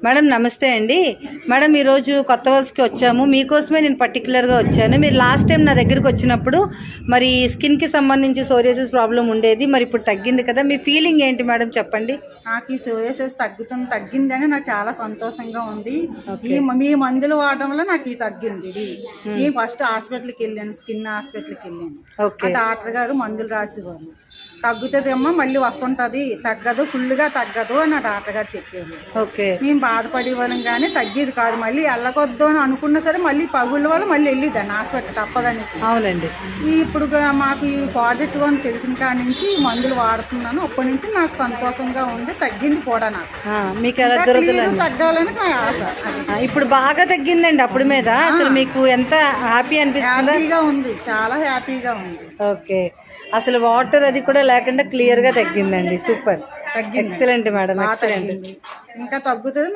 Madam నమస్తే అండి. Madam ఈరోజు కొత్త వలసకి వచ్చాము. మీకోసమే నేను పర్టికులర్గా వచ్చాను. మీరు లాస్ట్ టైం నా దగ్గరికి వచ్చినప్పుడు మరి స్కిన్కి సంబంధించి సోరియాసిస్ ప్రాబ్లం ఉండేది, మరి ఇప్పుడు తగ్గింది కదా, మీ ఫీలింగ్ ఏంటి మేడం చెప్పండి. నాకు ఈ సోరియాసిస్ తగ్గిందని నాకు చాలా సంతోషంగా ఉంది. మీ మందులు వాడడం వల్ల నాకు ఈ తగ్గింది. నేను ఫస్ట్ హాస్పిటల్కి వెళ్ళాను, స్కిన్ హాస్పిటల్కి వెళ్ళాను. డాక్టర్ గారు మందులు రాసేవారు. తగ్గుతుందేమో మళ్ళీ వస్తుంటది, తగ్గదు, ఫుల్గా తగ్గదు అని డాక్టర్ గారు చెప్పారు. మేము బాధపడేవాళ్ళం కానీ తగ్గేది కాదు. మళ్ళీ వెళ్ళకొద్దు అని అనుకున్నా సరే మళ్ళీ పగుళ్ళ వల్ల మళ్ళీ వెళ్ళేదాన్ని హాస్పిటల్ తప్పదనేసి. అవునండి. ఇప్పుడు మాకు ఈ పాజిటివ్ అని తెలిసిన కాడి నుంచి మందులు వాడుతున్నాను. అప్పటి నుంచి నాకు సంతోషంగా ఉంది, తగ్గింది కూడా. నాకు తగ్గాలని నా ఆశ. ఇప్పుడు బాగా తగ్గిందండి అప్పుడు మీద. అసలు మీకు ఎంత హ్యాపీ అనిపిస్తుంది? హ్యాపీగా ఉంది, చాలా హ్యాపీగా ఉంది. ఓకే, అసలు వాటర్ అది కూడా లేకుండా క్లియర్ గా తగ్గిందండి. Super, excellent madam, excellent. ఇంకా తగ్గుతుంది.